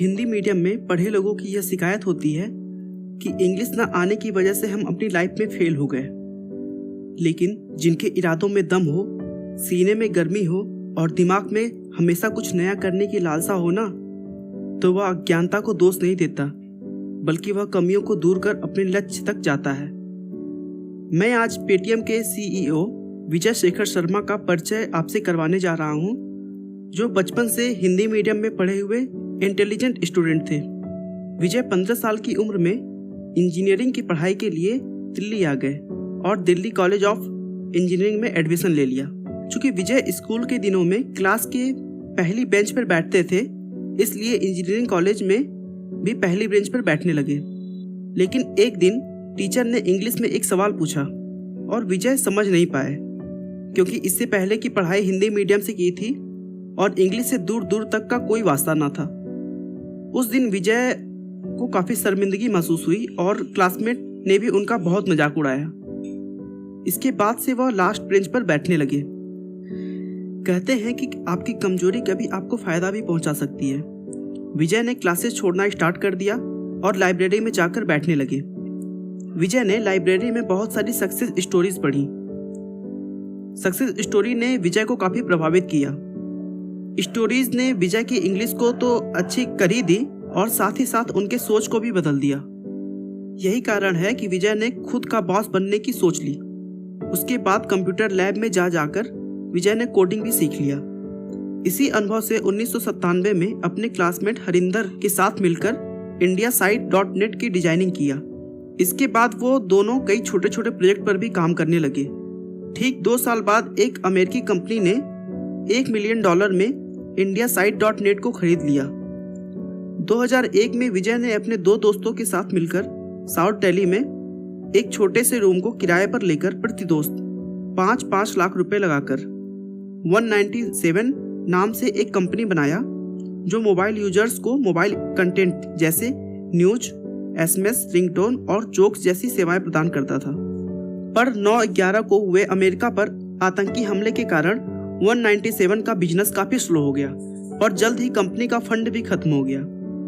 Hindi medium में पढ़े लोगों की यह शिकायत होती है कि इंग्लिश न आने की वजह से हम अपनी लाइफ में फेल हो गए। लेकिन जिनके इरादों में दम हो, सीने में गर्मी हो और दिमाग में हमेशा कुछ नया करने की लालसा हो ना, तो वह अज्ञानता को दोष नहीं देता, बल्कि वह कमियों को दूर कर अपने लक्ष्य तक जाता है। मैं आज पेटीएम के CEO विजय शेखर शर्मा का परिचय आपसे करवाने जा रहा हूँ, जो बचपन से हिंदी मीडियम में पढ़े हुए इंटेलिजेंट स्टूडेंट थे। विजय 15 साल की उम्र में इंजीनियरिंग की पढ़ाई के लिए दिल्ली आ गए और दिल्ली कॉलेज ऑफ इंजीनियरिंग में एडमिशन ले लिया। चूँकि विजय स्कूल के दिनों में क्लास के पहली बेंच पर बैठते थे, इसलिए इंजीनियरिंग कॉलेज में भी पहली बेंच पर बैठने लगे। लेकिन एक दिन टीचर ने इंग्लिश में एक सवाल पूछा और विजय समझ नहीं पाए, क्योंकि इससे पहले की पढ़ाई हिंदी मीडियम से की थी और इंग्लिश से दूर दूर तक का कोई वास्ता ना था। उस दिन विजय को काफ़ी शर्मिंदगी महसूस हुई और क्लासमेट ने भी उनका बहुत मजाक उड़ाया। इसके बाद से वह लास्ट बेंच पर बैठने लगे। कहते हैं कि आपकी कमजोरी कभी आपको फायदा भी पहुंचा सकती है। विजय ने क्लासेस छोड़ना स्टार्ट कर दिया और लाइब्रेरी में जाकर बैठने लगे। विजय ने लाइब्रेरी में बहुत सारी सक्सेस स्टोरीज पढ़ी। सक्सेस स्टोरी ने विजय को काफ़ी प्रभावित किया। स्टोरीज ने विजय की इंग्लिश को तो अच्छी कर ही दी और साथ ही साथ उनके सोच को भी बदल दिया। यही कारण है कि विजय ने खुद का बॉस बनने की सोच ली। उसके बाद कंप्यूटर लैब में जाकर विजय ने कोडिंग भी सीख लिया। इसी अनुभव से 1997 में अपने क्लासमेट हरिंदर के साथ मिलकर indiasite.net की डिजाइनिंग किया। इसके बाद वो दोनों कई छोटे छोटे प्रोजेक्ट पर भी काम करने लगे। ठीक 2 साल बाद एक अमेरिकी कंपनी ने $1 मिलियन में indiasite.net को खरीद लिया। 2001 में विजय ने अपने 2 दोस्तों के साथ मिलकर साउथ दिल्ली में एक छोटे से रूम को किराए पर लेकर प्रति दोस्त 5-5 लाख रुपए लगाकर 197 नाम से एक कंपनी बनाया, जो मोबाइल यूजर्स को मोबाइल कंटेंट जैसे न्यूज, SMS, रिंगटोन और जोक्स जैसी सेवाएं प्रदान करता था। पर 9/11 को हुए अमेरिका पर आतंकी हमले के कारण 197 का बिजनेस काफी स्लो हो गया और जल्द ही कंपनी का फंड भी खत्म हो गया।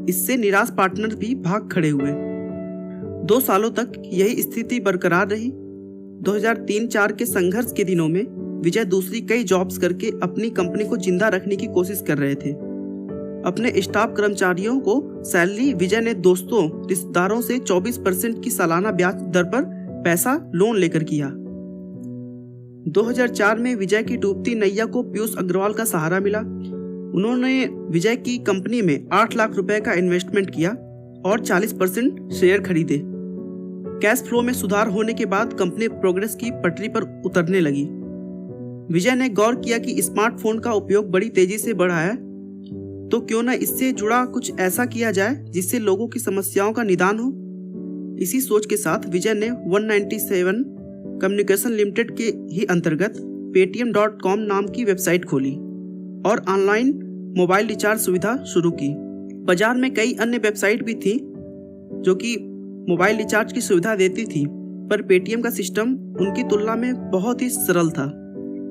इससे निराश पार्टनर भी भाग खड़े हुए। 2 सालों तक यही स्थिति बरकरार रही। 2003-4 के संघर्ष के दिनों में विजय दूसरी कई जॉब्स करके अपनी कंपनी को जिंदा रखने की कोशिश कर रहे थे। अपने स्टाफ कर्मचारियों को सैलरी विजय ने दोस्तों रिश्तेदारों से 24% की सालाना ब्याज दर पर पैसा लोन लेकर किया। 2004 में विजय की डूबती नैया को पीयूष अग्रवाल का सहारा मिला। उन्होंने विजय की कंपनी में 8 लाख रुपए का इन्वेस्टमेंट किया और 40% शेयर खरीदे। कैश फ्लो में सुधार होने के बाद कंपनी प्रोग्रेस की पटरी पर उतरने लगी। विजय ने गौर किया कि स्मार्टफोन का उपयोग बड़ी तेजी से बढ़ा है, तो क्यों न इससे जुड़ा कुछ ऐसा किया जाए जिससे लोगों की समस्याओं का निदान हो। इसी सोच के साथ विजय ने 197 कम्युनिकेशन लिमिटेड के ही अंतर्गत paytm.com नाम की वेबसाइट खोली और ऑनलाइन मोबाइल रिचार्ज सुविधा शुरू की। बाजार में कई अन्य वेबसाइट भी थी जो कि मोबाइल रिचार्ज की सुविधा देती थी, पर पेटीएम का सिस्टम उनकी तुलना में बहुत ही सरल था।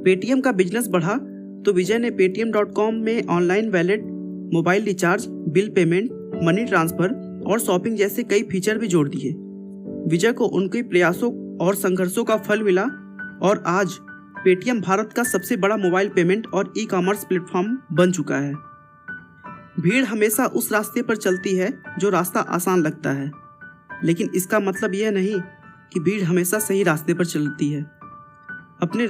पेटीएम का बिजनेस बढ़ा तो विजय ने paytm.com में online wallet, mobile recharge, bill payment, money transfer और शॉपिंग जैसे कई फीचर भी जोड़ दिए। विजय को उनके प्रयासों और संघर्षों का फल मिला और आज पेटीएम भारत का सबसे बड़ा मोबाइल पेमेंट और ई-कॉमर्स प्लेटफॉर्म बन चुका है। भीड़ हमेशा उस रास्ते पर चलती है जो रास्ता आसान लगता है, लेकिन इसका मतलब यह नहीं कि भीड़ हमेशा सही रास्ते पर चलती है। अपने